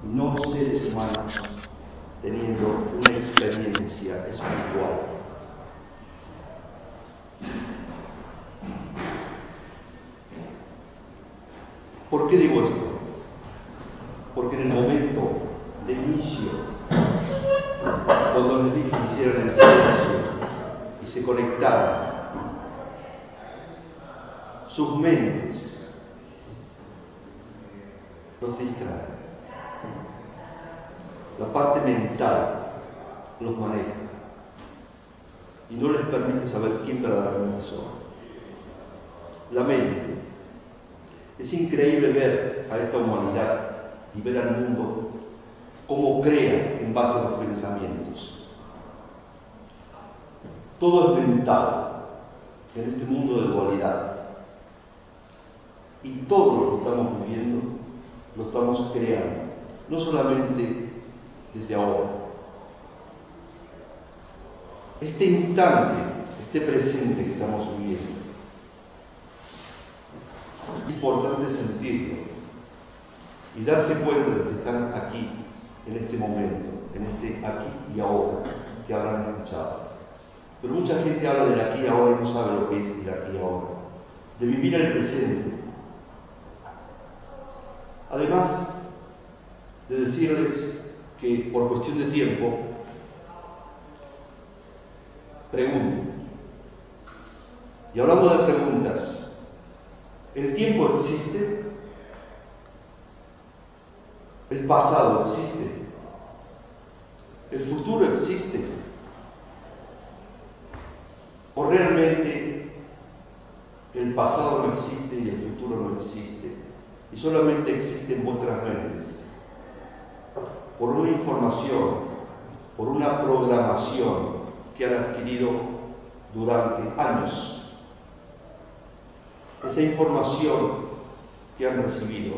no seres humanos teniendo una experiencia espiritual. ¿Por qué digo esto? Porque en el momento de inicio, cuando les dije que hicieran el silencio y se conectaran, sus mentes los distraen. La parte mental los maneja y no les permite saber quién verdaderamente son. La mente. Es increíble ver a esta humanidad y ver al mundo cómo crea en base a los pensamientos. Todo es mental en este mundo de dualidad. Y todo lo que estamos viviendo lo estamos creando, no solamente desde ahora. Este instante, este presente que estamos viviendo, es importante sentirlo y darse cuenta de que están aquí, en este momento, en este aquí y ahora que habrán escuchado. Pero mucha gente habla del aquí y ahora y no sabe lo que es el aquí y ahora, de vivir el presente. Además de decirles que por cuestión de tiempo, pregunten. Y hablando de preguntas, ¿el tiempo existe? ¿El pasado existe? ¿El futuro existe? ¿O realmente el pasado no existe y el futuro no existe? Y solamente existe en vuestras mentes, por una información, por una programación que han adquirido durante años. Esa información que han recibido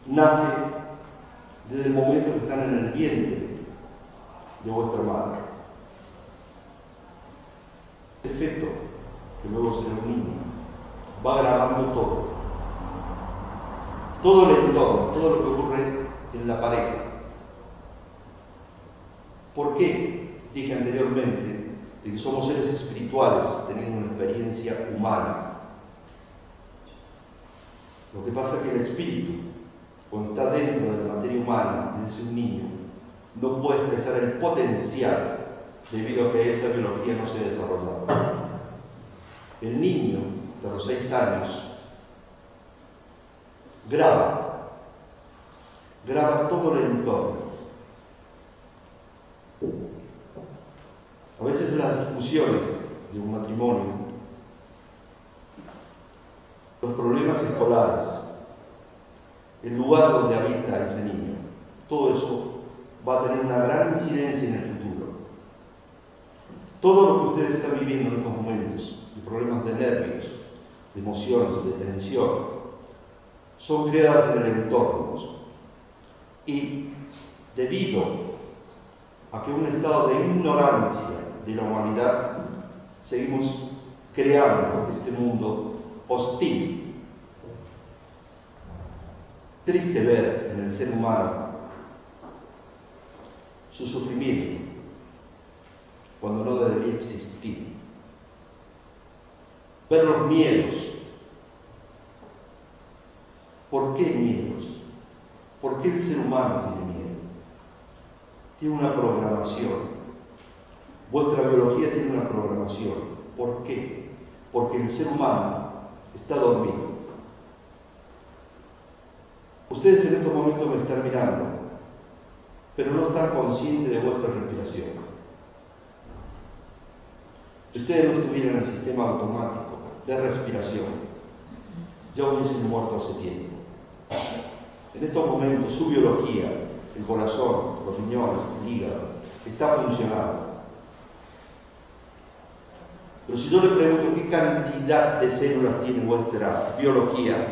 nace desde el momento que están en el vientre de vuestra madre. Ese feto, que luego será un niño, va grabando todo el entorno, todo lo que ocurre en la pareja. ¿Por qué? Dije anteriormente de que somos seres espirituales teniendo una experiencia humana. Lo que pasa es que el espíritu, cuando está dentro de la materia humana, desde un niño, no puede expresar el potencial debido a que esa biología no se ha desarrollado. El niño de los 6 años graba todo el entorno. A veces las discusiones de un matrimonio, los problemas escolares, el lugar donde habita ese niño, todo eso va a tener una gran incidencia en el futuro. Todo lo que ustedes están viviendo en estos momentos, de problemas de nervios, de emociones, de tensión, son creadas en el entorno. Y debido a que un estado de ignorancia de la humanidad, seguimos creando este mundo hostil. Triste ver en el ser humano su sufrimiento cuando no debería existir. Ver los miedos. ¿Por qué miedos? ¿Por qué el ser humano tiene miedo? Tiene una programación. Vuestra biología tiene una programación. ¿Por qué? Porque el ser humano está dormido. Ustedes en estos momentos me están mirando, pero no están conscientes de vuestra respiración. Si ustedes no estuvieran en el sistema automático de respiración, ya hubiesen muerto hace tiempo. En estos momentos su biología, el corazón, los riñones, el hígado, está funcionando. Pero si yo le pregunto qué cantidad de células tiene vuestra biología,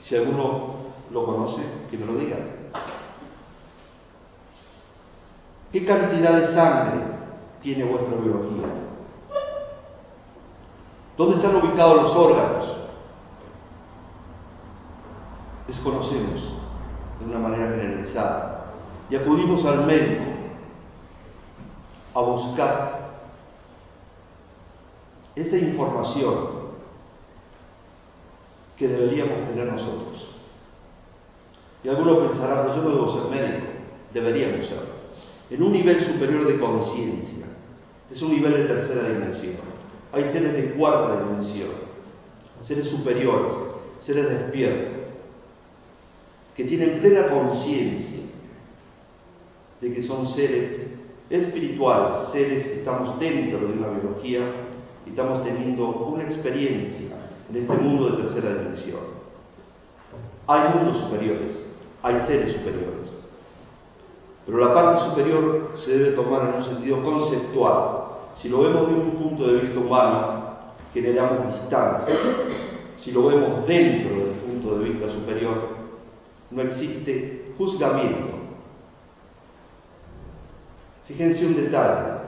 si alguno lo conoce, que me lo diga. ¿Qué cantidad de sangre tiene vuestra biología? ¿Dónde están ubicados los órganos? desconocemos de una manera generalizada y acudimos al médico a buscar esa información que deberíamos tener nosotros. Y algunos pensarán, pero yo no debo ser médico. Deberíamos serlo. En un nivel superior de conciencia, es un nivel de tercera dimensión. Hay seres de cuarta dimensión, seres superiores, seres despiertos, que tienen plena conciencia de que son seres espirituales, seres que estamos dentro de una biología y estamos teniendo una experiencia en este mundo de tercera dimensión. Hay mundos superiores, hay seres superiores, pero la parte superior se debe tomar en un sentido conceptual. Si lo vemos de un punto de vista humano, generamos distancia. Si lo vemos dentro del punto de vista superior, no existe juzgamiento. Fíjense un detalle.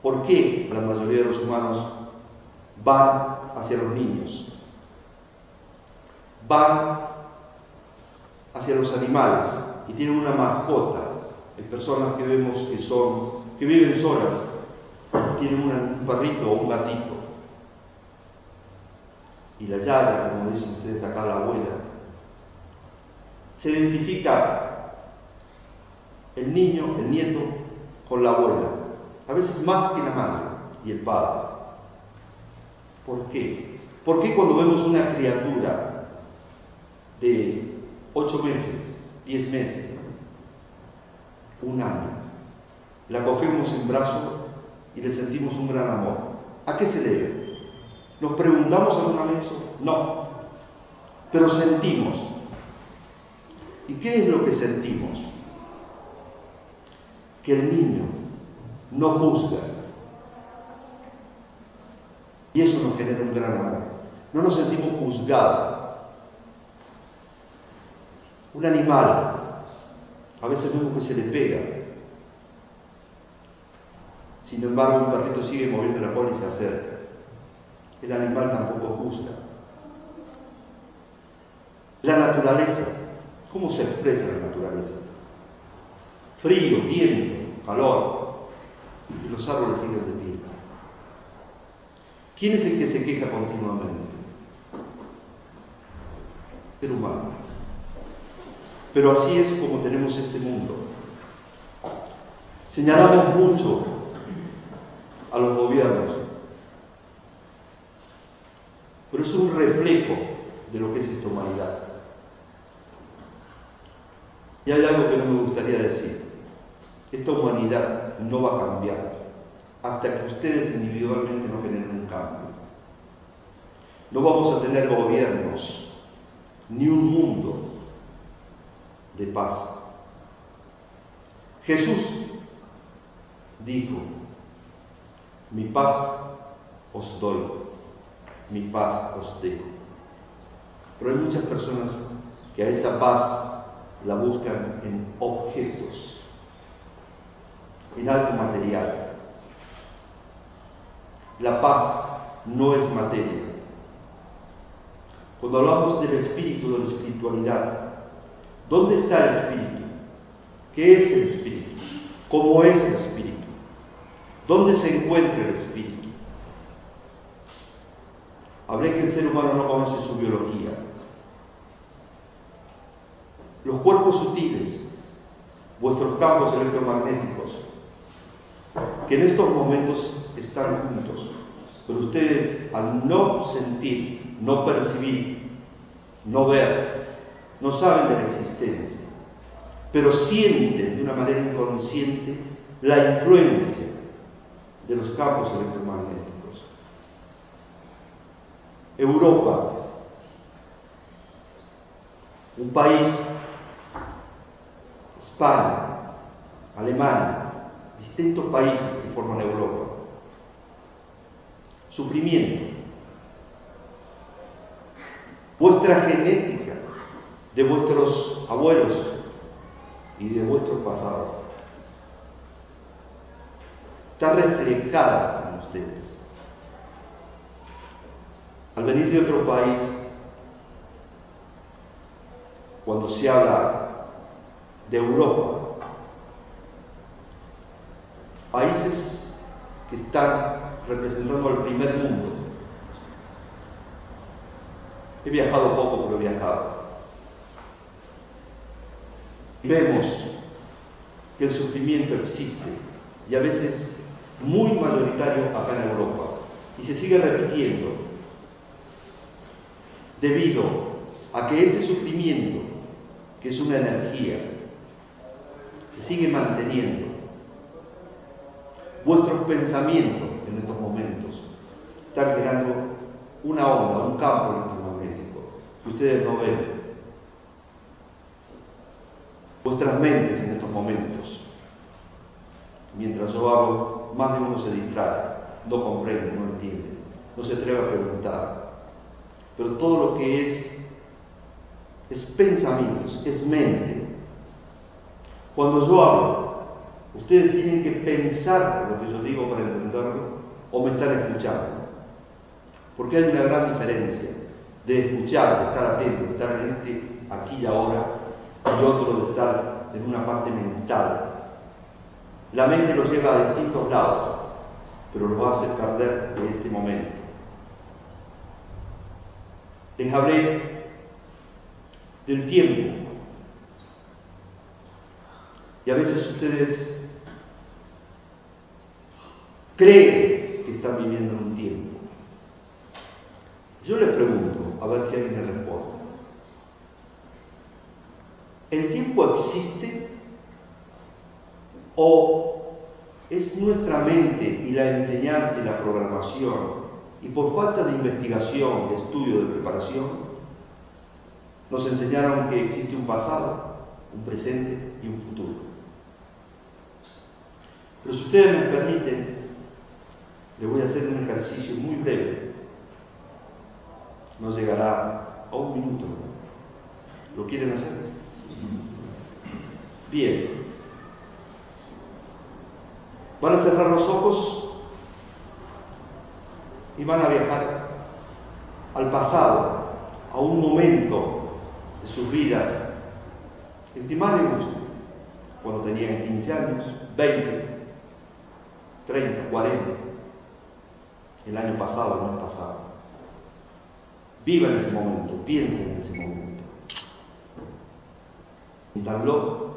¿Por qué la mayoría de los humanos van hacia los niños? Van hacia los animales y tienen una mascota. Hay personas que vemos que viven solas, tienen un perrito o un gatito. Y la yaya, como dicen ustedes acá, la abuela, se identifica el niño, el nieto, con la abuela, a veces más que la madre y el padre. ¿Por qué? ¿Por qué cuando vemos una criatura de 8 meses, 10 meses, un año, la cogemos en brazos y le sentimos un gran amor? ¿A qué se debe? ¿Nos preguntamos alguna vez eso? No, pero sentimos. ¿Y qué es lo que sentimos? Que el niño no juzga. Y eso nos genera un gran amor. No nos sentimos juzgados. Un animal, a veces vemos que se le pega. Sin embargo, un perrito sigue moviendo la cola y se acerca. El animal tampoco juzga. La naturaleza, ¿cómo se expresa la naturaleza? Frío, viento, calor, y los árboles siguen de pie. ¿Quién es el que se queja continuamente? El ser humano. Pero así es como tenemos este mundo. Señalamos mucho a los gobiernos, pero es un reflejo de lo que es esta humanidad. Y hay algo que no me gustaría decir. Esta humanidad no va a cambiar hasta que ustedes individualmente no generen un cambio. No vamos a tener gobiernos ni un mundo de paz. Jesús dijo: mi paz os doy, mi paz os dejo. Pero hay muchas personas que a esa paz la buscan en objetos, en algo material. La paz no es materia. Cuando hablamos del espíritu, de la espiritualidad, ¿dónde está el espíritu? ¿Qué es el espíritu? ¿Cómo es el espíritu? ¿Dónde se encuentra el espíritu? Hablé que el ser humano no conoce su biología. Los cuerpos sutiles, vuestros campos electromagnéticos, que en estos momentos están juntos, pero ustedes al no sentir, no percibir, no ver, no saben de la existencia, pero sienten de una manera inconsciente la influencia de los campos electromagnéticos. Europa, un país, España, Alemania, distintos países que forman Europa. Sufrimiento. Vuestra genética, de vuestros abuelos y de vuestro pasado, está reflejada en ustedes. Al venir de otro país, cuando se habla de Europa, países que están representando al primer mundo. He viajado poco, pero he viajado. Vemos que el sufrimiento existe y a veces muy mayoritario acá en Europa y se sigue repitiendo debido a que ese sufrimiento, que es una energía, se sigue manteniendo. Vuestros pensamientos en estos momentos están generando una onda, un campo electromagnético que ustedes no ven. Vuestras mentes en estos momentos, mientras yo hablo, más de uno se distrae, no comprende, no entiende, no se atreve a preguntar. Pero todo lo que es pensamientos, es mente. Cuando yo hablo, ustedes tienen que pensar lo que yo digo para entenderlo o me están escuchando. Porque hay una gran diferencia de escuchar, de estar atento, de estar en aquí y ahora, y otro de estar en una parte mental. La mente lo lleva a distintos lados, pero lo hace perder de este momento. Les hablé del tiempo. Y a veces ustedes creen que están viviendo en un tiempo. Yo les pregunto, a ver si alguien me responde. ¿El tiempo existe o es nuestra mente y la enseñanza y la programación y por falta de investigación, de estudio, de preparación, nos enseñaron que existe un pasado, un presente y un futuro? Pero si ustedes me permiten, les voy a hacer un ejercicio muy breve. No llegará a un minuto. ¿Lo quieren hacer? Bien. Van a cerrar los ojos y van a viajar al pasado, a un momento de sus vidas, el que más les guste, cuando tenían 15 años, 20, 30, 40, el año pasado, el mes pasado. Vivan ese momento, piensen en ese momento. ¿Siéntanlo?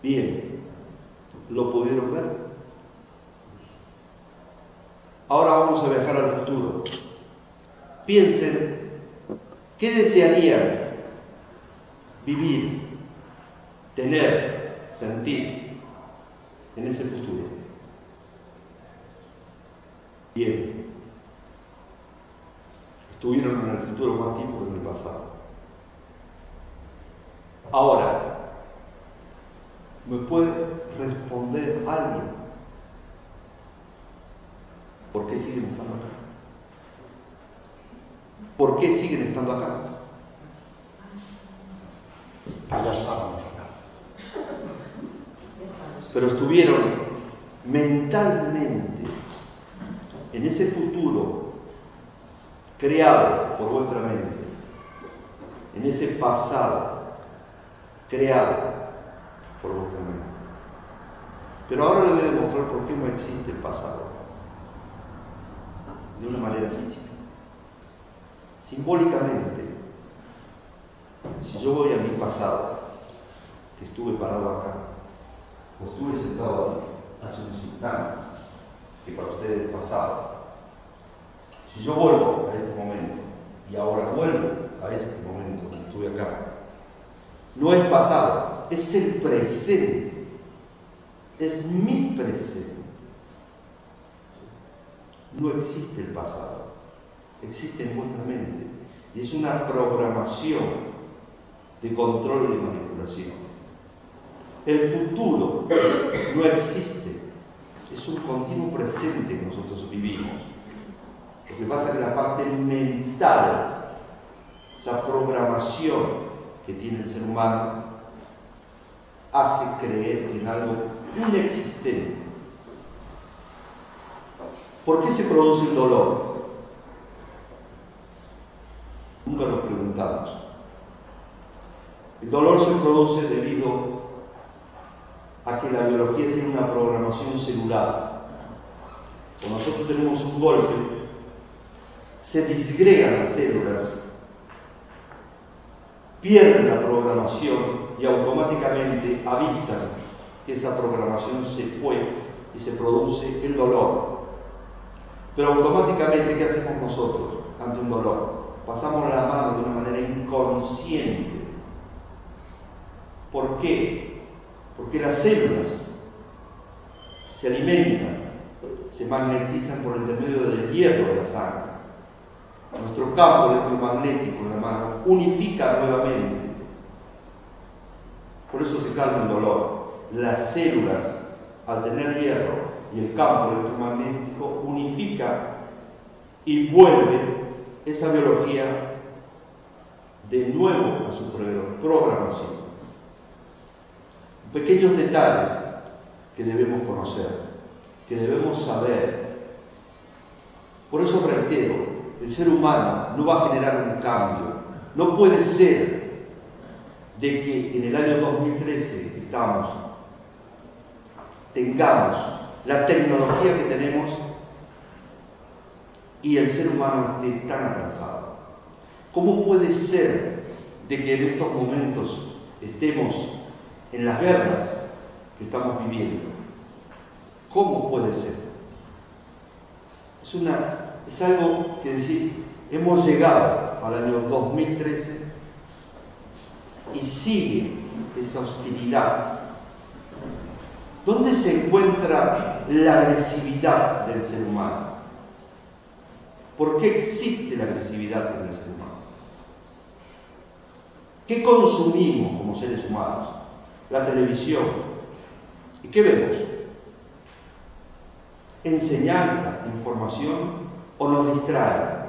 Bien, ¿lo pudieron ver? Ahora vamos a viajar al futuro. Piensen, ¿qué desearían vivir, tener, sentir en ese futuro? Bien. Estuvieron en el futuro más tiempo que en el pasado. Ahora, ¿me puede responder alguien? ¿Por qué siguen estando acá? ¿Por qué siguen estando acá? Ya estábamos acá. Pero estuvieron mentalmente en ese futuro creado por vuestra mente, en ese pasado creado por vuestra mente. Pero ahora les voy a demostrar por qué no existe el pasado de una manera física. Simbólicamente, si yo voy a mi pasado, que estuve parado acá, o estuve sentado aquí hace unos instantes, que para ustedes es pasado, si yo vuelvo a este momento y ahora vuelvo a este momento que estuve acá, no es pasado, es el presente, es mi presente. No existe el pasado, existe en vuestra mente y es una programación de control y de manipulación. El futuro no existe, es un continuo presente que nosotros vivimos. Lo que pasa es que la parte mental, esa programación que tiene el ser humano, hace creer en algo inexistente. ¿Por qué se produce el dolor? Nunca nos preguntamos. El dolor se produce debido a que la biología tiene una programación celular. Cuando nosotros tenemos un golpe, se disgregan las células, pierden la programación y automáticamente avisan que esa programación se fue y se produce el dolor. Pero automáticamente, ¿qué hacemos nosotros ante un dolor? Pasamos la mano de una manera inconsciente. ¿Por qué? Porque las células se alimentan, se magnetizan por el intermedio del hierro de la sangre. Nuestro campo electromagnético en la mano unifica nuevamente. Por eso se calma el dolor. Las células, al tener hierro y el campo electromagnético, unifica y vuelve esa biología de nuevo a su programación. Pequeños detalles que debemos conocer, que debemos saber. Por eso reitero, el ser humano no va a generar un cambio. No puede ser de que en el año 2013 que estamos, tengamos la tecnología que tenemos y el ser humano esté tan atrasado. ¿Cómo puede ser de que en estos momentos estemos en las guerras que estamos viviendo? ¿Cómo puede ser? Es algo que decir, hemos llegado al año 2013 y sigue esa hostilidad. ¿Dónde se encuentra la agresividad del ser humano? ¿Por qué existe la agresividad en el ser humano? ¿Qué consumimos como seres humanos? La televisión. ¿Y qué vemos? ¿Enseñanza, información o nos distrae?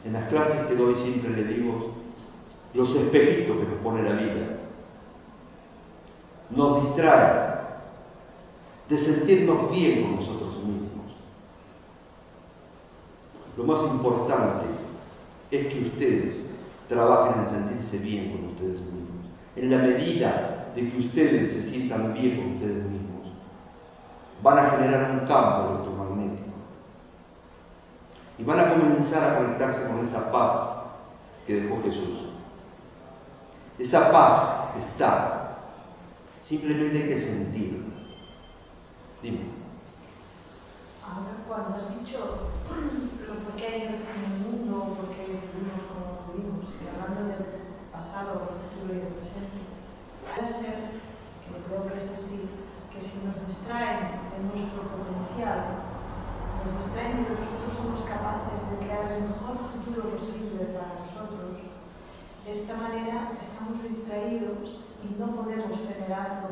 En las clases que doy siempre le digo los espejitos que nos pone la vida. Nos distrae de sentirnos bien con nosotros mismos. Lo más importante es que ustedes trabajen en sentirse bien con ustedes mismos. En la medida de que ustedes se sientan bien con ustedes mismos, van a generar un campo electromagnético y van a comenzar a conectarse con esa paz que dejó Jesús. Esa paz está, simplemente hay que sentirla. Dime. Ahora, cuando has dicho por qué hay guerras en el mundo, por qué vivimos como vivimos, y hablando del pasado, del futuro y del presente, puede ser, que creo que es así, que si nos distraen de nuestro potencial, nos distraen de que nosotros somos capaces de crear el mejor futuro posible para nosotros, de esta manera estamos distraídos y no podemos generar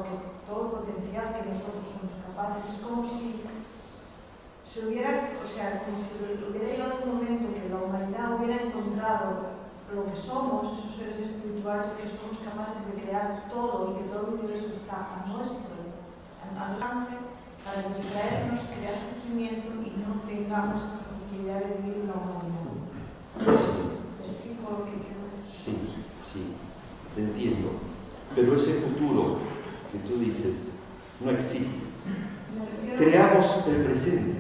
todo el potencial que nosotros somos capaces. Es como si se hubiera, como si hubiera llegado un momento que la humanidad hubiera encontrado lo que somos, esos seres espirituales que somos capaces de crear todo y que todo el universo está a nuestro alcance, para distraernos, crear sufrimiento y no tengamos esa posibilidad de vivir la humanidad. ¿Te explico lo que quiero decir? Sí, te entiendo. Pero ese futuro que tú dices no existe. Creamos el presente.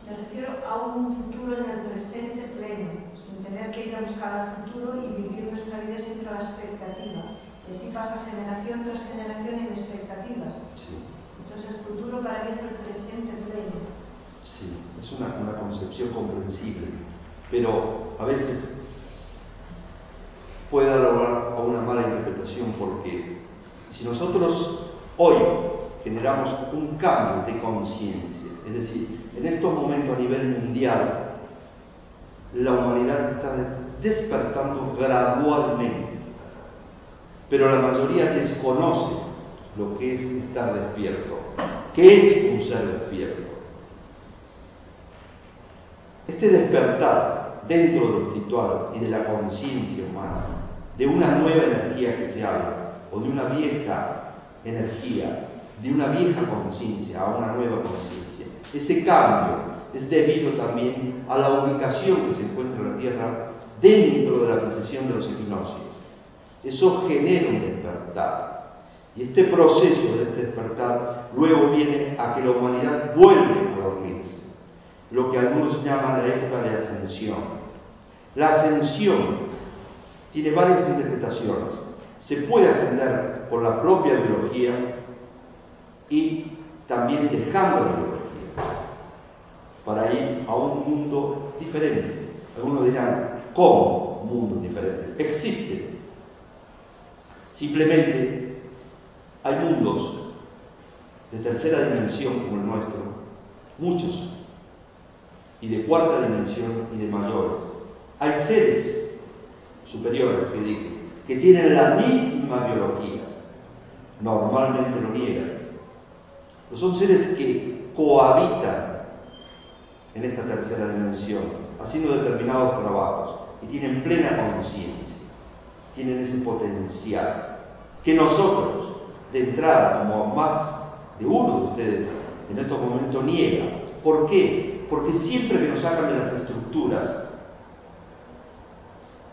Me refiero a un futuro en el presente pleno, sin tener que ir a buscar al futuro y vivir nuestra vida siempre a la expectativa. Y así pasa generación tras generación en expectativas. Sí. Entonces el futuro para mí es el presente pleno. Sí, es una concepción comprensible, pero a veces puede dar lugar a una mala interpretación, porque si nosotros hoy generamos un cambio de conciencia, es decir, en estos momentos a nivel mundial, la humanidad está despertando gradualmente, pero la mayoría desconoce lo que es estar despierto. ¿Qué es un ser despierto? Este despertar dentro de lo espiritual y de la conciencia humana, de una nueva energía que se habla, o de una vieja energía, de una vieja conciencia a una nueva conciencia. Ese cambio es debido también a la ubicación que se encuentra la Tierra dentro de la precesión de los equinoccios. Eso genera un despertar. Y este proceso de este despertar luego viene a que la humanidad vuelve a dormirse, lo que algunos llaman la época de ascensión. La ascensión tiene varias interpretaciones. Se puede ascender por la propia biología y también dejando la biología para ir a un mundo diferente. Algunos dirán, ¿cómo mundos diferentes? Existen. Simplemente hay mundos de tercera dimensión como el nuestro, muchos, y de cuarta dimensión y de mayores. Hay seres superiores, que tienen la misma biología, normalmente lo niegan, pero son seres que cohabitan en esta tercera dimensión, haciendo determinados trabajos, y tienen plena conciencia, tienen ese potencial, que nosotros, de entrada, como más de uno de ustedes en estos momentos niega. ¿Por qué? Porque siempre que nos sacan de las estructuras,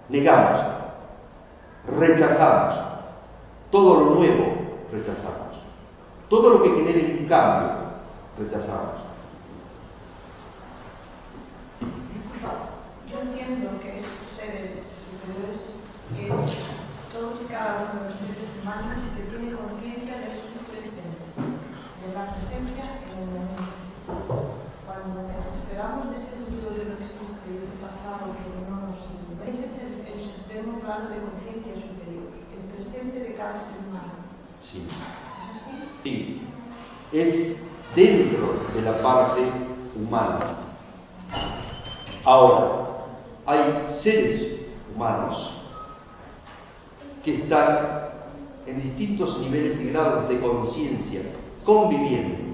negamos, rechazamos, todo lo nuevo rechazamos, todo lo que genere un cambio rechazamos. Yo entiendo que esos seres superiores es todos y cada uno de los seres humanos que tiene conciencia de su presencia, de la presencia en el momento. Cuando nos esperamos de ese futuro que no existe, de ese pasado que no nos sirve, ese es el supremo plano de conciencia superior, el presente de cada ser humano. Sí. ¿Es así? Sí. Es dentro de la parte humana. Ahora, hay seres humanos que están en distintos niveles y grados de conciencia, conviviendo.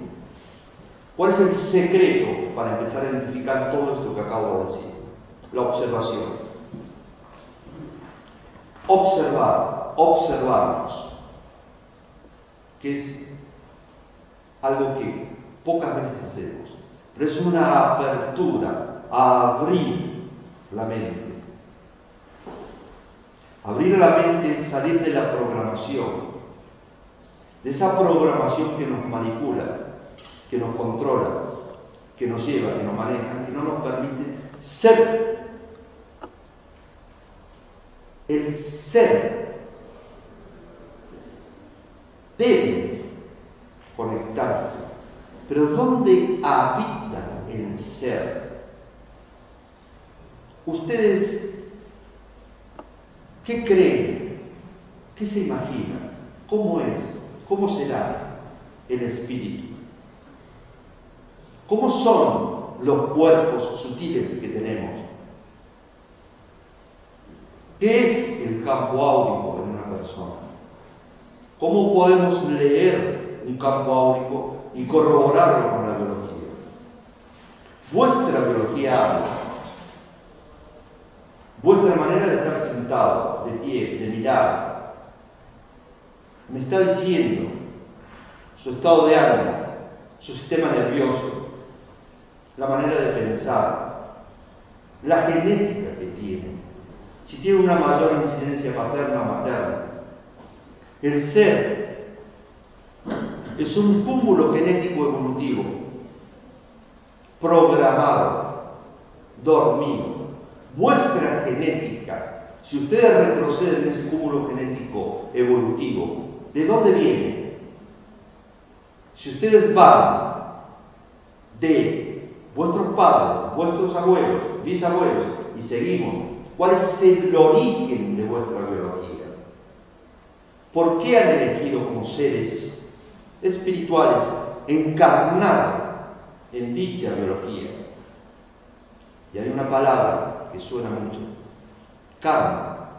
¿Cuál es el secreto para empezar a identificar todo esto que acabo de decir? La observación. Observarnos, que es algo que pocas veces hacemos, pero es una apertura a abrir la mente. Abrir la mente es salir de la programación, de esa programación que nos manipula, que nos controla, que nos lleva, que nos maneja, que no nos permite ser. El ser debe conectarse, pero ¿dónde habita el ser? Ustedes, ¿qué creen? ¿Qué se imaginan? ¿Cómo es? ¿Cómo será el espíritu? ¿Cómo son los cuerpos sutiles que tenemos? ¿Qué es el campo áurico en una persona? ¿Cómo podemos leer un campo áurico y corroborarlo con la biología? Vuestra biología habla. Vuestra manera de estar sentado, de pie, de mirar, me está diciendo su estado de ánimo, su sistema nervioso, la manera de pensar, la genética que tiene, si tiene una mayor incidencia paterna o materna. El ser es un cúmulo genético evolutivo, programado, dormido. Vuestra genética, si ustedes retroceden en ese cúmulo genético evolutivo, ¿de dónde viene? Si ustedes van de vuestros padres, vuestros abuelos, bisabuelos, y seguimos, ¿cuál es el origen de vuestra biología? ¿Por qué han elegido como seres espirituales encarnar en dicha biología? Y hay una palabra que suena mucho, karma,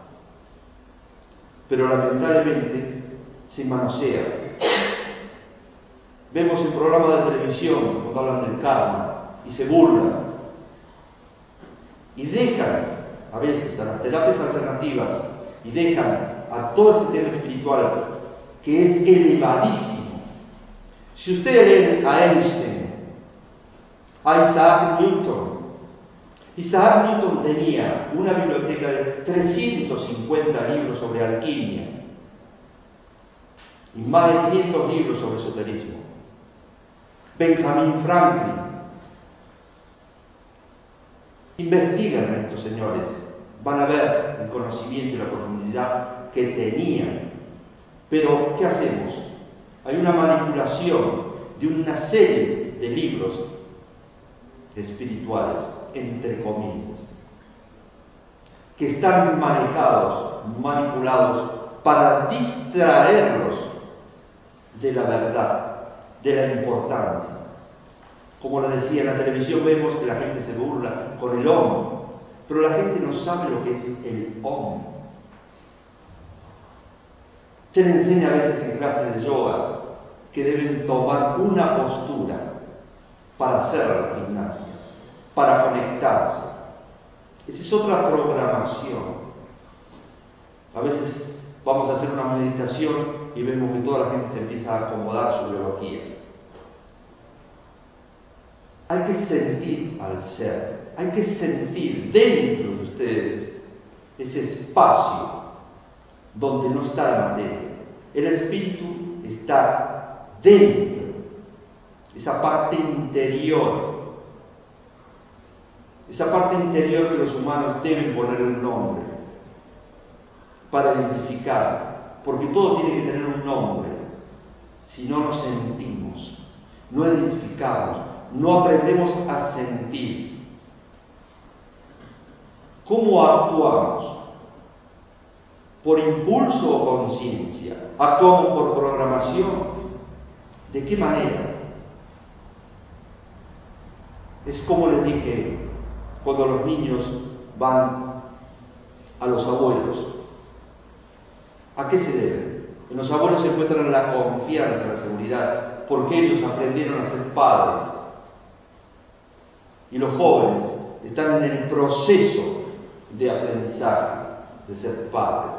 pero lamentablemente se manosea. Vemos en programas de televisión cuando hablan del karma y se burlan y dejan a veces a las terapias alternativas y dejan a todo este tema espiritual que es elevadísimo. Si ustedes leen a Einstein, a Isaac Newton. Isaac Newton tenía una biblioteca de 350 libros sobre alquimia y más de 500 libros sobre esoterismo. Benjamin Franklin. Investigan a estos señores, van a ver el conocimiento y la profundidad que tenían. Pero, ¿qué hacemos? Hay una manipulación de una serie de libros espirituales, entre comillas, que están manejados, manipulados para distraerlos de la verdad, de la importancia. Como le decía, en la televisión vemos que la gente se burla con el OM, pero la gente no sabe lo que es el OM. Se le enseña a veces en clases de yoga que deben tomar una postura para hacer la gimnasia, para conectarse. Esa es otra programación. A veces vamos a hacer una meditación y vemos que toda la gente se empieza a acomodar su biología. Hay que sentir al ser, hay que sentir dentro de ustedes ese espacio donde no está la materia. El espíritu está dentro, esa parte interior. Esa parte interior que los humanos deben poner un nombre para identificar, porque todo tiene que tener un nombre. Si no nos sentimos, no identificamos, no aprendemos a sentir. ¿Cómo actuamos? ¿Por impulso o conciencia? ¿Actuamos por programación? ¿De qué manera? Es como les dije cuando los niños van a los abuelos. ¿A qué se debe? En los abuelos se encuentran la confianza, la seguridad, porque ellos aprendieron a ser padres. Y los jóvenes están en el proceso de aprendizaje, de ser padres.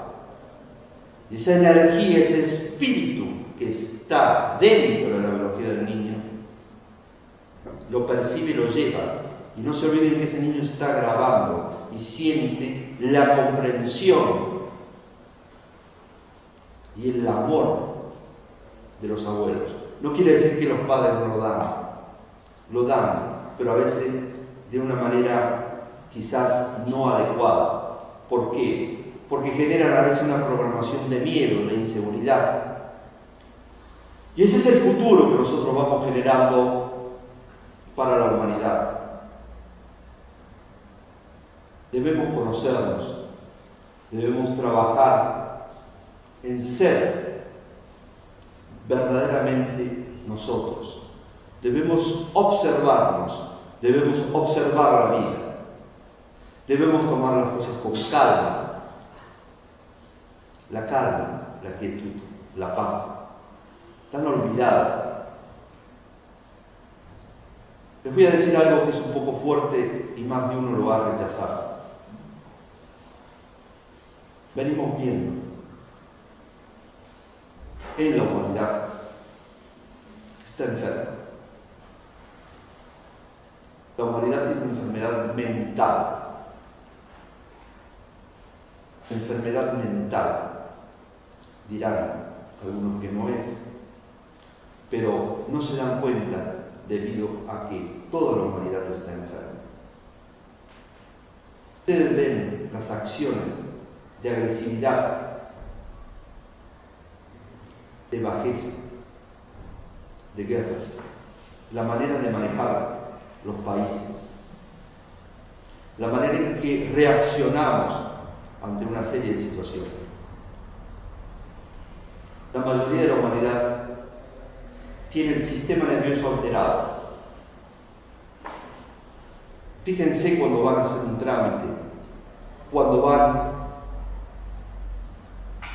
Y esa energía, ese espíritu que está dentro de la biología del niño, lo percibe y lo lleva. Y no se olviden que ese niño está grabando y siente la comprensión y el amor de los abuelos. No quiere decir que los padres no lo dan, pero a veces de una manera quizás no adecuada. ¿Por qué? Porque generan a veces una programación de miedo, de inseguridad. Y ese es el futuro que nosotros vamos generando para la humanidad. Debemos conocernos, debemos trabajar en ser verdaderamente nosotros. Debemos observarnos, debemos observar la vida, debemos tomar las cosas con calma. La calma, la quietud, la paz, tan olvidada. Les voy a decir algo que es un poco fuerte y más de uno lo va a rechazar. Venimos viendo en la humanidad que está enferma. La humanidad tiene una enfermedad mental. Enfermedad mental. Dirán algunos que no es, pero no se dan cuenta debido a que toda la humanidad está enferma. Ustedes ven las acciones de agresividad, de bajeza, de guerras, la manera de manejar los países, la manera en que reaccionamos ante una serie de situaciones. La mayoría de la humanidad tiene el sistema nervioso alterado. Fíjense cuando van a hacer un trámite, cuando van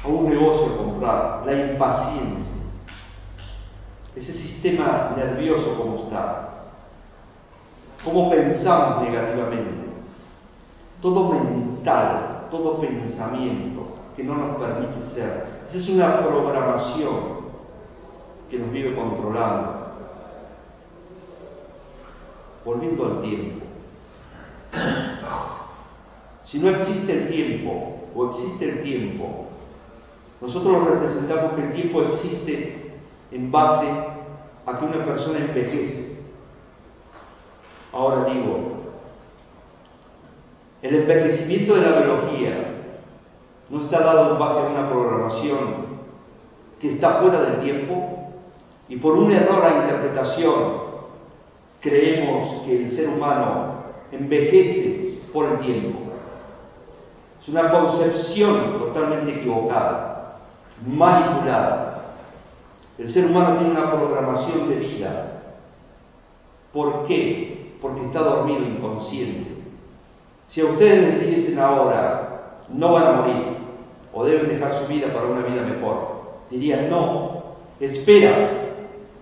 a un negocio a comprar, la impaciencia, ese sistema nervioso como está, cómo pensamos negativamente, todo mental, todo pensamiento que no nos permite ser. Esa es una programación que nos vive controlando. volviendo al tiempo. Si no existe el tiempo, o existe el tiempo, nosotros representamos que el tiempo existe en base a que una persona envejece. Ahora digo, el envejecimiento de la biología no está dado en base a una programación que está fuera del tiempo, y por un error a interpretación creemos que el ser humano envejece por el tiempo. Es una concepción totalmente equivocada, manipulada. El ser humano tiene una programación de vida. ¿Por qué? Porque está dormido, inconsciente. Si a ustedes les dijesen ahora, no van a morir, o deben dejar su vida para una vida mejor, dirían, no, espera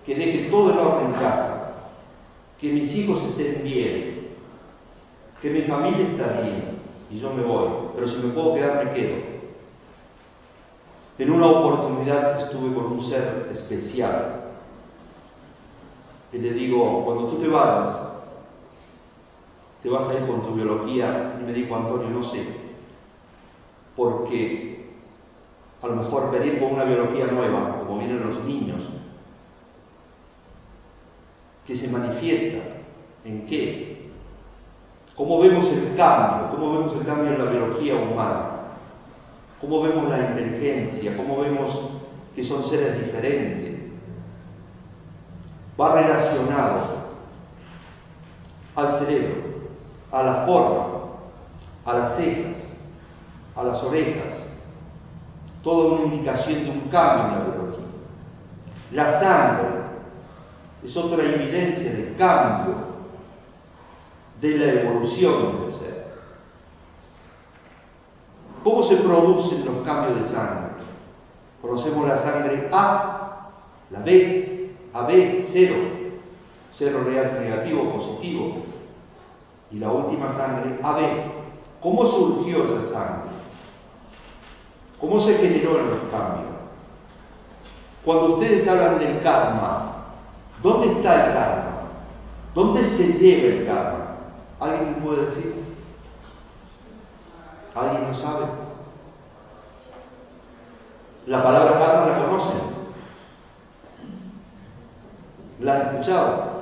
que deje todo el orden en casa, que mis hijos estén bien, que mi familia está bien, y yo me voy, pero si me puedo quedar, me quedo. En una oportunidad estuve con un ser especial, y le digo, cuando tú te vas a ir con tu biología, y me dijo, Antonio, no sé, porque a lo mejor venir con una biología nueva, como vienen los niños, que se manifiesta, ¿en qué? ¿Cómo vemos el cambio? ¿Cómo vemos el cambio en la biología humana? ¿Cómo vemos la inteligencia? ¿Cómo vemos que son seres diferentes? Va relacionado al cerebro, a la forma, a las cejas, a las orejas. Toda una indicación de un cambio en la biología. La sangre es otra evidencia de cambio, de la evolución del ser. ¿Cómo se producen los cambios de sangre? Conocemos la sangre A, la B, AB, cero real negativo, positivo, y la última sangre AB. ¿Cómo surgió esa sangre? ¿Cómo se generó en los cambios? Cuando ustedes hablan del karma, ¿dónde está el karma? ¿Dónde se lleva el karma? ¿Alguien me puede decir? ¿Alguien lo sabe? La palabra karma la conocen. ¿La han escuchado?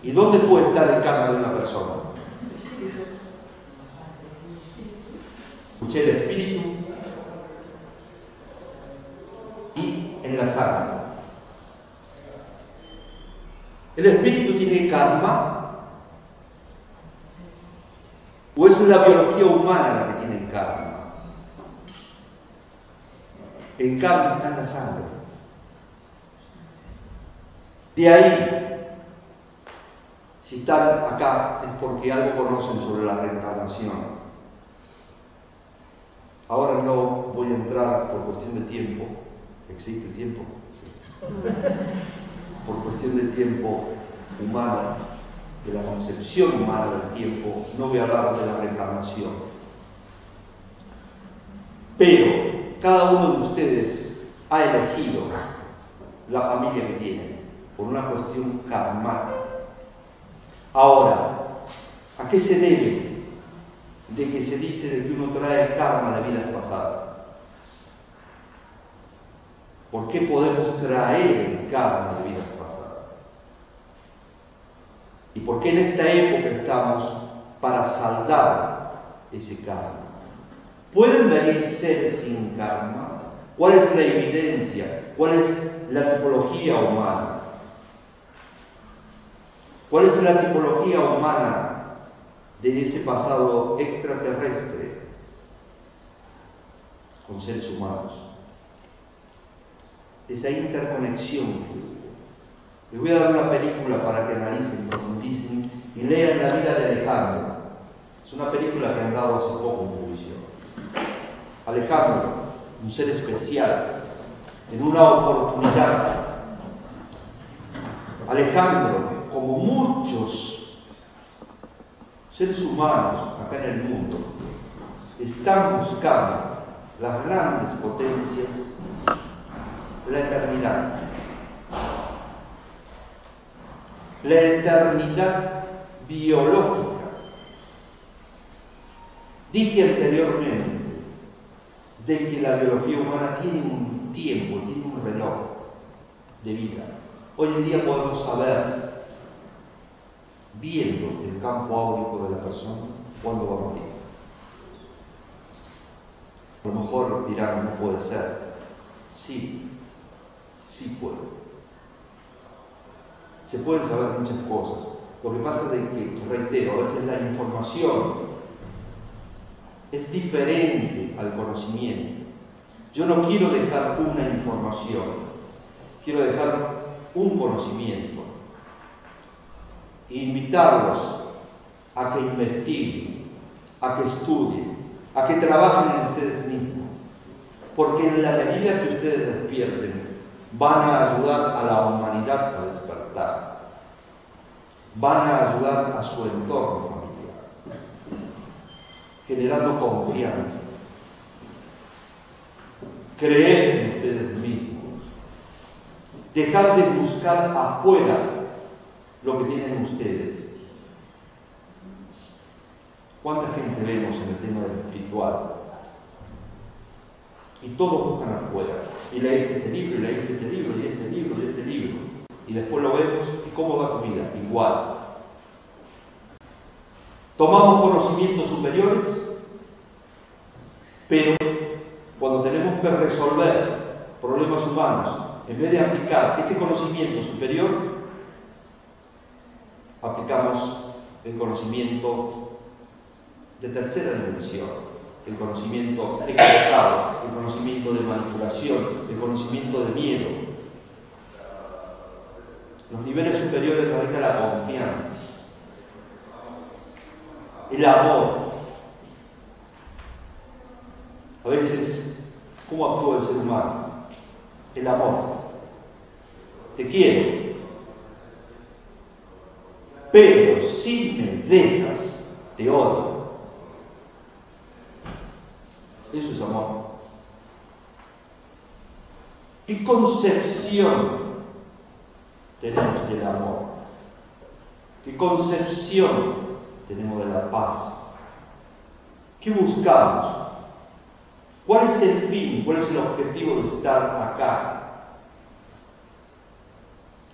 ¿Y dónde puede estar el karma de una persona? Escuché el espíritu y en la sangre. ¿El espíritu tiene karma? ¿O es la biología humana la que tiene karma? El karma está en la sangre. De ahí, si están acá es porque algo conocen sobre la reencarnación. Ahora no voy a entrar por cuestión de tiempo. ¿Existe el tiempo? Sí. Por cuestión de tiempo humano, de la concepción humana del tiempo, no voy a hablar de la reencarnación. Pero cada uno de ustedes ha elegido la familia que tiene por una cuestión karmática. Ahora, ¿a qué se debe de que se dice de que uno trae karma de vidas pasadas? ¿Por qué podemos traer el karma de vidas pasadas? ¿Y por qué en esta época estamos para saldar ese karma? ¿Pueden venir seres sin karma? ¿Cuál es la evidencia? ¿Cuál es la tipología humana? ¿Cuál es la tipología humana de ese pasado extraterrestre con seres humanos? Esa interconexión. Les voy a dar una película para que analicen, profundicen y lean la vida de Alejandro. Es una película que han dado hace poco en televisión. Alejandro, un ser especial, en una oportunidad. Alejandro, como muchos seres humanos acá en el mundo, están buscando las grandes potencias de la eternidad. la eternidad biológica. Dije anteriormente de que la biología humana tiene un tiempo, tiene un reloj de vida. Hoy en día podemos saber, viendo el campo áurico de la persona, cuándo va a morir. A lo mejor dirán, no puede ser. Sí, sí puede. Se pueden saber muchas cosas. Lo que pasa es que, reitero, a veces la información es diferente al conocimiento. Yo no quiero dejar una información, quiero dejar un conocimiento e invitarlos a que investiguen, a que estudien, a que trabajen en ustedes mismos, porque en la medida que ustedes despierten van a ayudar a la humanidad a despertar, van a ayudar a su entorno familiar, generando confianza, creer en ustedes mismos, dejar de buscar afuera lo que tienen ustedes. ¿Cuánta gente vemos en el tema del espiritual? Y todos buscan afuera. Y leíste este libro, y leíste este libro, y este libro, y este libro. Y después lo vemos, ¿y cómo va tu vida? Igual. Tomamos conocimientos superiores, pero cuando tenemos que resolver problemas humanos, en vez de aplicar ese conocimiento superior, aplicamos el conocimiento de tercera dimensión, el conocimiento equivocado, el conocimiento de manipulación, el conocimiento de miedo. Los niveles superiores radica la confianza, el amor. A veces, ¿cómo actúa el ser humano? El amor. Te quiero, pero si me dejas, te odio. Eso es amor. ¿Qué concepción tenemos del amor? ¿Qué concepción tenemos de la paz? ¿Qué buscamos? ¿Cuál es el fin? ¿Cuál es el objetivo de estar acá,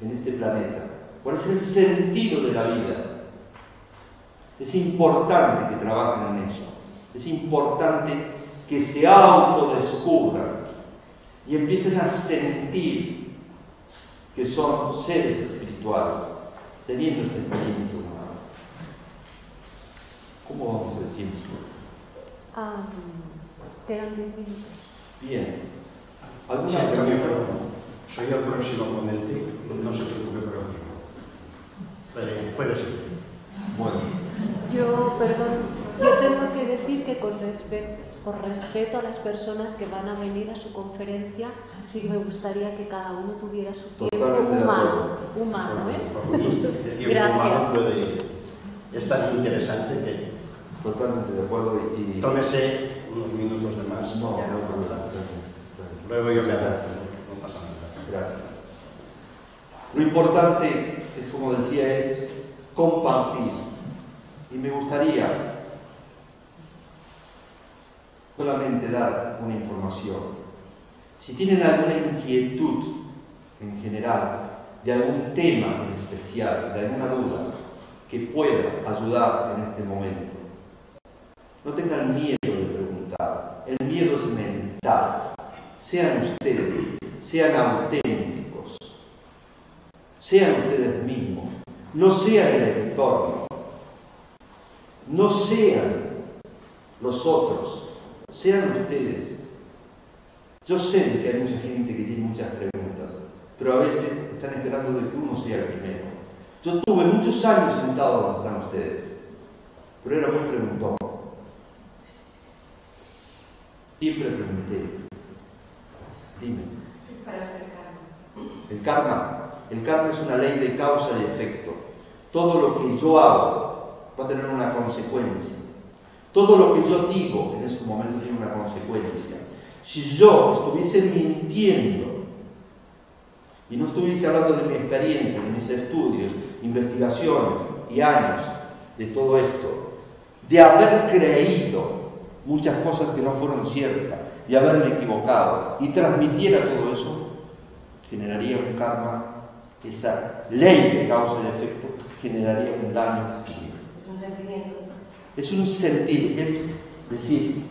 en este planeta? ¿Cuál es el sentido de la vida? Es importante que trabajen en eso. Es importante que se autodescubran y empiecen a sentir que son seres espirituales, teniendo esta experiencia humana. ¿Cómo vamos de tiempo? Quedan 10 minutos. Bien. Sí, ¿Alguna pero pregunta? soy el próximo ponente, no se preocupe por el tiempo. Puede ser. Bueno. Yo tengo que decir que con respeto a las personas que van a venir a su conferencia, sí me gustaría que cada uno tuviera su tiempo Totalmente humano, Por mí, el tiempo humano es tan interesante que Totalmente de acuerdo y tómese unos minutos de más. No, ya no, no, está Luego yo me Muchas adapto, gracias. no pasa nada. Gracias. Lo importante es, como decía, es compartir. Y me gustaría solamente dar una información. Si tienen alguna inquietud en general, de algún tema en especial, de alguna duda, que pueda ayudar en este momento, no tengan miedo de preguntar. El miedo es mental. Sean ustedes, sean auténticos, sean ustedes mismos, no sean el entorno, no sean los otros, sean ustedes. Yo sé que hay mucha gente que tiene muchas preguntas, pero a veces están esperando de que uno sea el primero. Yo tuve muchos años sentado donde están ustedes, pero era muy preguntón. Siempre pregunté. Dime. Es para hacer karma. El karma es una ley de causa y efecto. Todo lo que yo hago va a tener una consecuencia. Todo lo que yo digo en ese momento tiene una consecuencia. Si yo estuviese mintiendo y no estuviese hablando de mi experiencia, de mis estudios, investigaciones y años de todo esto, de haber creído muchas cosas que no fueron ciertas, de haberme equivocado, y transmitiera todo eso, generaría un karma, esa ley de causa y efecto generaría un daño. Es un sentimiento. Es un sentir, es decir,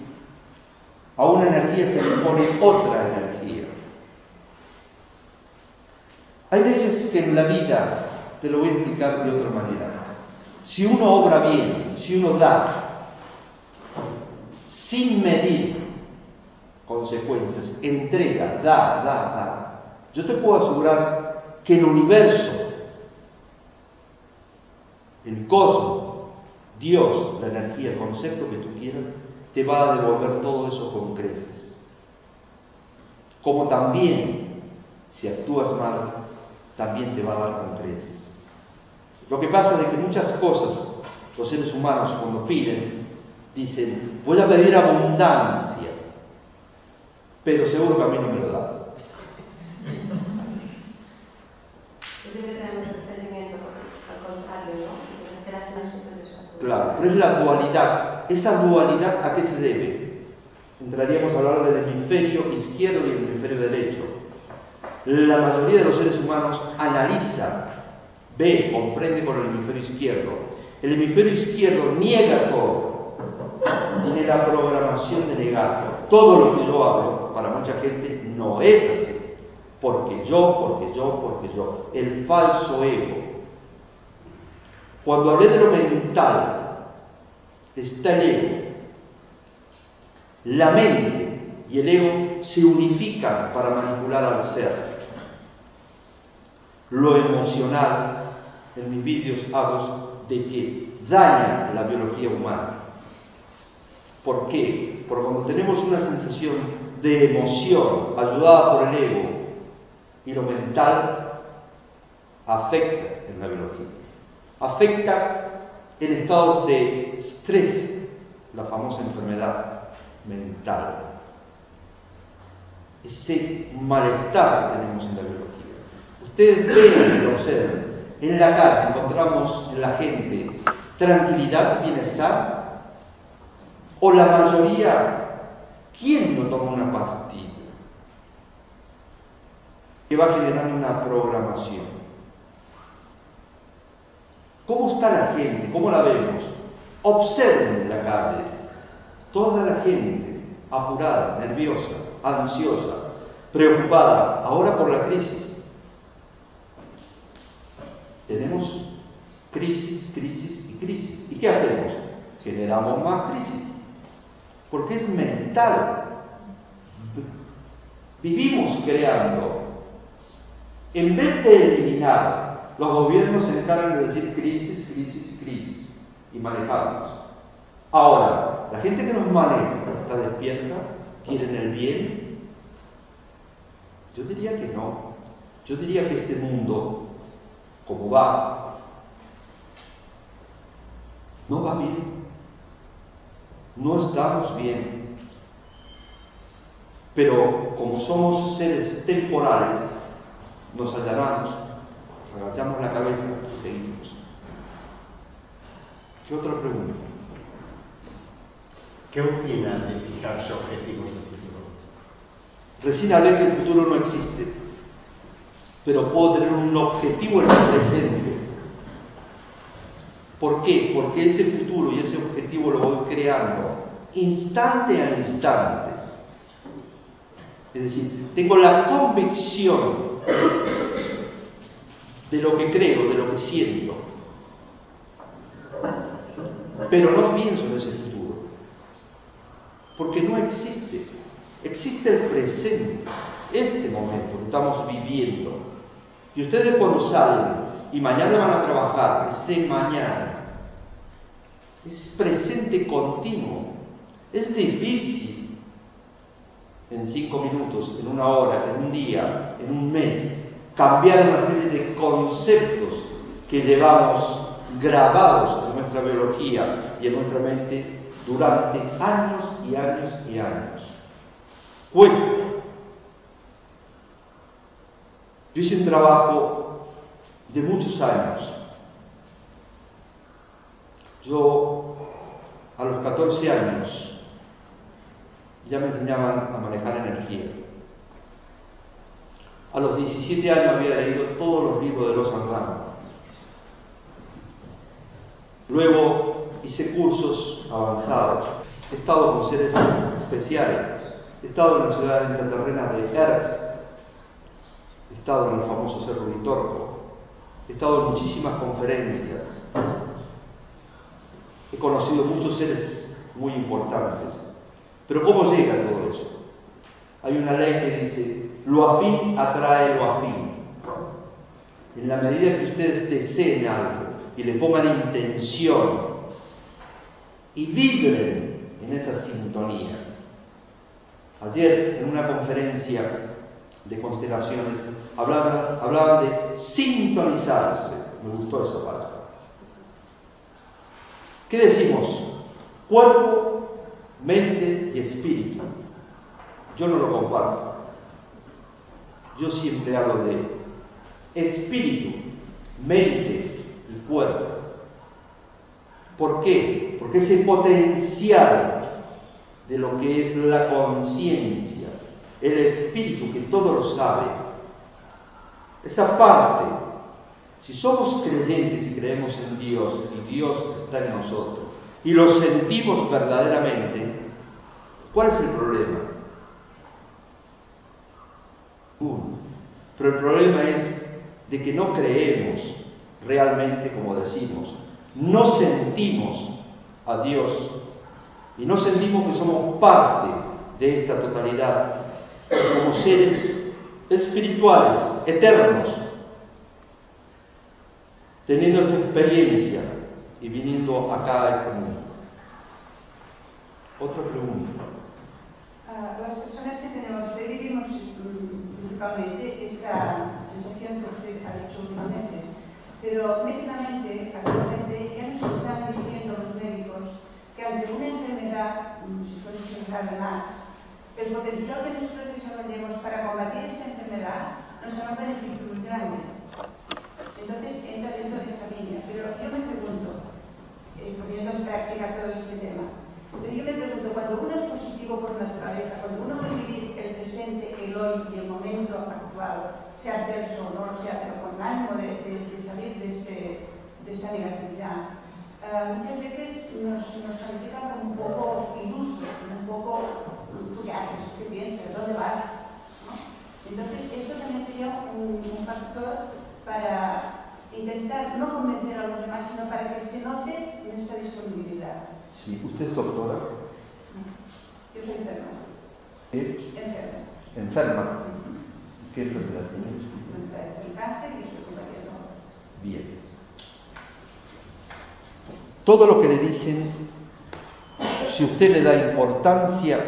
a una energía se le pone otra energía. Hay veces que en la vida, te lo voy a explicar de otra manera, si uno obra bien, si uno da, sin medir consecuencias, entrega, da, yo te puedo asegurar que el universo, el cosmos, Dios, la energía, el concepto que tú quieras, te va a devolver todo eso con creces. Como también, si actúas mal, también te va a dar con creces. Lo que pasa es que muchas cosas, los seres humanos cuando piden, dicen, voy a pedir abundancia, pero seguro que a mí no me lo da. Siempre tenemos el sentimiento al contrario, ¿no? La esperanza es súper desfasada. Claro, pero es la dualidad. ¿Esa dualidad a qué se debe? Entraríamos a hablar del hemisferio izquierdo y el hemisferio derecho. La mayoría de los seres humanos analiza, ve, comprende con el hemisferio izquierdo. El hemisferio izquierdo niega todo. Tiene la programación de negar. Todo lo que yo hablo, para mucha gente, no es así. Porque yo. El falso ego. Cuando hablé de lo mental, está el ego. La mente y el ego se unifican para manipular al ser. Lo emocional, en mis vídeos hablo de que daña la biología humana. ¿Por qué? Porque cuando tenemos una sensación de emoción ayudada por el ego y lo mental, afecta en la biología. Afecta en estados de estrés, la famosa enfermedad mental. Ese malestar que tenemos en la biología. Ustedes ven y observan, en la calle encontramos en la gente tranquilidad y bienestar, o la mayoría, ¿quién no toma una pastilla? Que va generando una programación. ¿Cómo está la gente? ¿Cómo la vemos? Observen en la calle. Toda la gente apurada, nerviosa, ansiosa, preocupada, ahora por la crisis. Tenemos crisis. ¿Y qué hacemos? Generamos más crisis. Porque es mental. Vivimos creando. En vez de eliminar, los gobiernos se encargan de decir crisis y manejarnos. Ahora, la gente que nos maneja está despierta, quieren el bien. Yo diría que no. Yo diría que este mundo, como va, no va bien. No estamos bien. Pero como somos seres temporales, nos allanamos, agachamos la cabeza y seguimos. ¿Qué otra pregunta? ¿Qué opina de fijarse objetivos de futuro? Recién hablé que el futuro no existe, pero puedo tener un objetivo en el presente. ¿Por qué? Porque ese futuro y ese objetivo lo voy creando instante a instante. Es decir, tengo la convicción de lo que creo, de lo que siento, pero no pienso en ese futuro, porque no existe. Existe el presente, este momento que estamos viviendo. Y ustedes cuando salen y mañana van a trabajar, ese mañana, es presente continuo. Es difícil en 5 minutos, en 1 hora, en un día, en un mes, cambiar una serie de conceptos que llevamos grabados en nuestra biología y en nuestra mente durante años y años. Cuesta. Yo hice un trabajo de muchos años. Yo, a los 14 años, ya me enseñaban a manejar energía. A los 17 años había leído todos los libros de los Rand. Luego hice cursos avanzados. He estado con seres especiales. He estado en la ciudad intraterrena de Erz. He estado en el famoso Cerro Uritorco. He estado en muchísimas conferencias. He conocido muchos seres muy importantes. Pero ¿cómo llega todo eso? Hay una ley que dice, lo afín atrae lo afín. En la medida que ustedes deseen algo y le pongan intención y vibren en esa sintonía. Ayer en una conferencia de constelaciones hablaban de sintonizarse. Me gustó esa palabra. ¿Qué decimos? Cuerpo, mente y espíritu. Yo no lo comparto. Yo siempre hablo de espíritu, mente y cuerpo. ¿Por qué? Porque ese potencial de lo que es la conciencia, el espíritu que todo lo sabe, esa parte, si somos creyentes y creemos en Dios y Dios está en nosotros y lo sentimos verdaderamente, ¿cuál es el problema? Pero el problema es de que no creemos realmente como decimos, no sentimos a Dios y no sentimos que somos parte de esta totalidad como seres espirituales, eternos, teniendo esta experiencia y viniendo acá a este mundo. Otra pregunta. Las personas que tenemos fe vivimos principalmente esta sensación que usted ha dicho últimamente, pero médicamente, actualmente, ya nos están diciendo los médicos que ante una enfermedad, si suele ser además, el potencial que nosotros desarrollemos para combatir esta enfermedad nos hará un beneficio muy grande. Entonces entra dentro de esta línea. Pero yo me pregunto, poniendo en práctica todo este tema, pero yo me pregunto, cuando uno es positivo por naturaleza, cuando uno puede vivir el presente, el hoy y el momento actual, sea adverso o no lo sea, pero con ánimo de salir de esta negatividad, muchas veces nos califican como un poco ilusos, un poco, ¿tú qué haces? ¿Qué piensas? ¿Dónde vas? ¿No? Entonces, esto también sería un factor para intentar no convencer a los demás, sino para que se note nuestra disponibilidad. Sí, ¿usted es doctora? Yo soy enferma. ¿Qué? Enferma. ¿Enferma? ¿Qué enfermedad tienes? El cáncer y su compañero. Bien. Todo lo que le dicen, si usted le da importancia,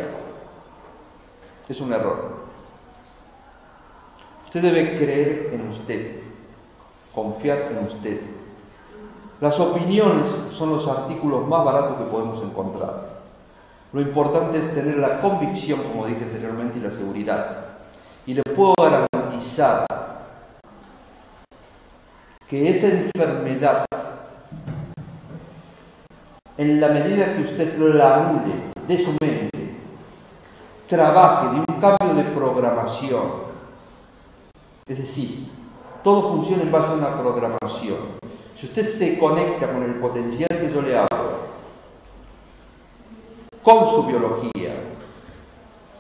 es un error. Usted debe creer en usted, confiar en usted. Las opiniones son los artículos más baratos que podemos encontrar. Lo importante es tener la convicción, como dije anteriormente, y la seguridad. Y le puedo garantizar que esa enfermedad, en la medida que usted la anule de su mente, trabaje de un cambio de programación, es decir, todo funciona en base a una programación. Si usted se conecta con el potencial que yo le hablo, con su biología,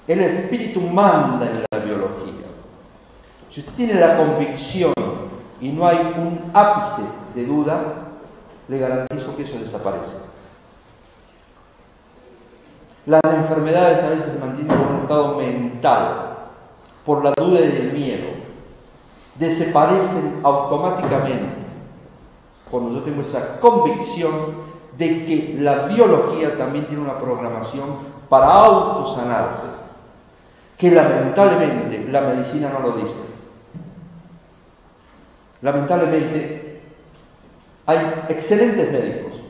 el espíritu manda en la biología. Si usted tiene la convicción y no hay un ápice de duda, le garantizo que eso desaparece. Las enfermedades a veces se mantienen en un estado mental, por la duda y el miedo. Desaparecen automáticamente cuando yo tengo esa convicción de que la biología también tiene una programación para autosanarse, que lamentablemente la medicina no lo dice. Lamentablemente hay excelentes médicos,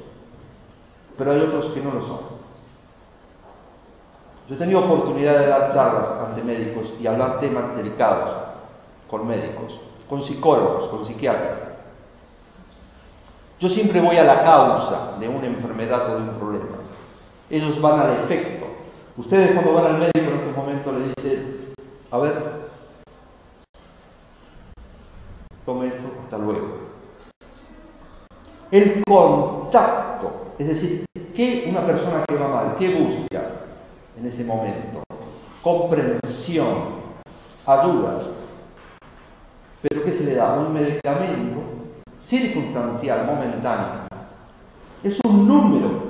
pero hay otros que no lo son. Yo he tenido oportunidad de dar charlas ante médicos y hablar temas delicados, con médicos, con psicólogos, con psiquiatras. Yo siempre voy a la causa de una enfermedad o de un problema. Ellos van al efecto. Ustedes cuando van al médico en estos momentos le dicen, a ver, tome esto, hasta luego. El contacto, es decir, ¿qué una persona que va mal, qué busca en ese momento? Comprensión, ayuda. ¿Pero qué se le da? Un medicamento circunstancial, momentáneo. Es un número.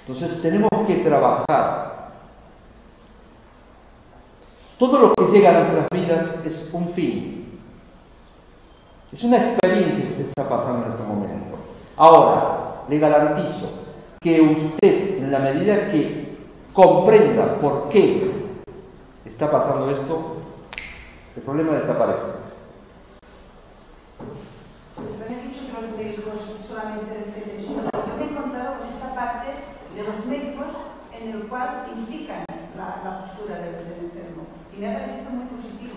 Entonces tenemos que trabajar. Todo lo que llega a nuestras vidas es un fin. Es una experiencia que usted está pasando en este momento. Ahora, le garantizo que usted, en la medida que comprenda por qué está pasando esto, el problema desaparece. Me han dicho que los médicos solamente receten, sino yo me he encontrado con esta parte de los médicos en el cual implican la postura del enfermo. Y me ha parecido muy positivo.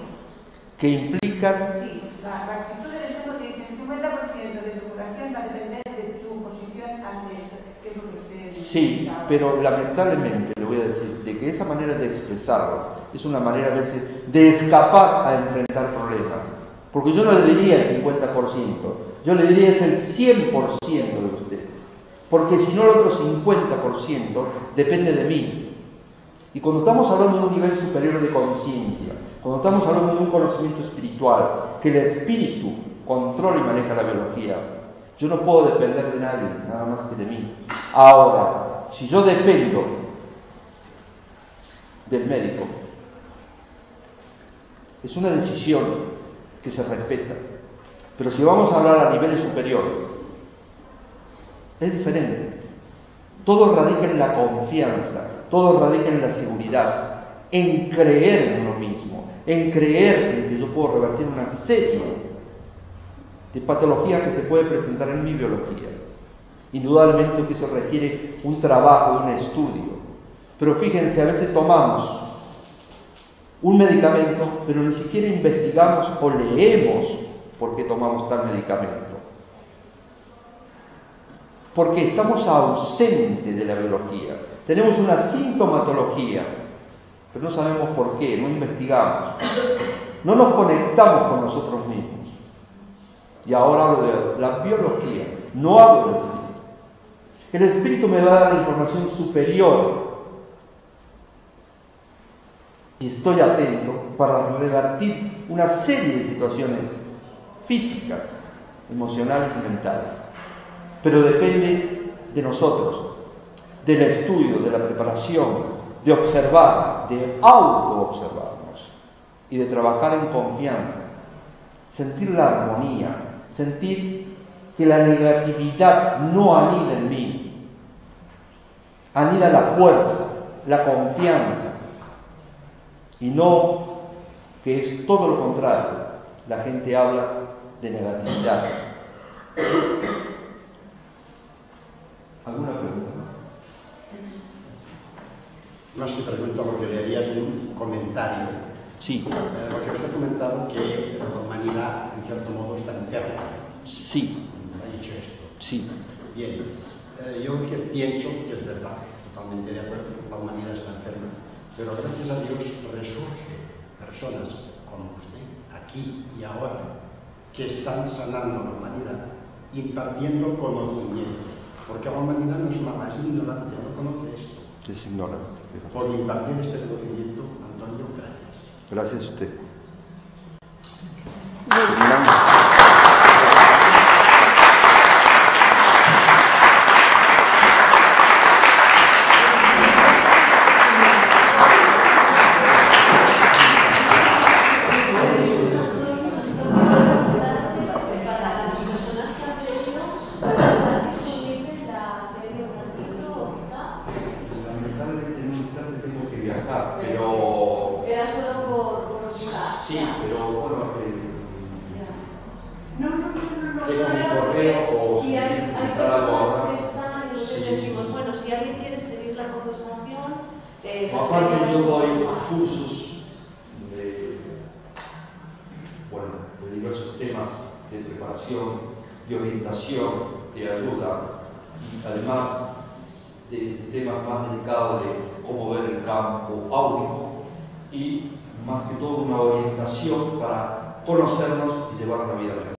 ¿Que implican? Sí, la actitud del enfermo te dice, el 50% de tu curación va a depender de tu posición ante esto, que es lo que usted... Sí, pero lamentablemente le voy a decir de que esa manera de expresarlo es una manera a veces de escapar a enfrentar problemas. Porque yo no le diría el 50%, yo le diría es el 100% de usted. Porque si no el otro 50% depende de mí. Y cuando estamos hablando de un nivel superior de conciencia, cuando estamos hablando de un conocimiento espiritual, que el espíritu controla y maneja la biología, yo no puedo depender de nadie, nada más que de mí. Ahora, si yo dependo del médico, es una decisión que se respeta. Pero si vamos a hablar a niveles superiores, es diferente. Todo radica en la confianza, todo radica en la seguridad, en creer en uno mismo, en creer en que yo puedo revertir una serie de patologías que se puede presentar en mi biología. Indudablemente que eso requiere un trabajo, un estudio. Pero fíjense, a veces tomamos un medicamento, pero ni siquiera investigamos o leemos por qué tomamos tal medicamento. Porque estamos ausentes de la biología. Tenemos una sintomatología, pero no sabemos por qué, no investigamos. No nos conectamos con nosotros mismos. Y ahora hablo de la biología, no hablo del espíritu. El espíritu me va a dar la información superior. Y estoy atento para revertir una serie de situaciones físicas, emocionales y mentales. Pero depende de nosotros, del estudio, de la preparación, de observar, de autoobservarnos y de trabajar en confianza, sentir la armonía, sentir que la negatividad no anida en mí, anida la fuerza, la confianza, y no que es todo lo contrario. La gente habla de negatividad. ¿Alguna pregunta más? No es que pregunto porque le harías un comentario. Sí. Porque os he comentado que la humanidad, en cierto modo, está enferma. Sí. Ha dicho esto. Sí. Bien. Yo que pienso que es verdad, totalmente de acuerdo, la humanidad está enferma. Pero gracias a Dios resurgen personas como usted, aquí y ahora, que están sanando la humanidad, impartiendo conocimiento. Porque la humanidad no es mala, es ignorante, no conoce esto. Es ignorante. Por impartir este conocimiento, Antonio, gracias. Gracias a usted. capacitación, de orientación, de ayuda y además de temas más delicados de cómo ver el campo áurico y más que todo una orientación para conocernos y llevar una vida mejor.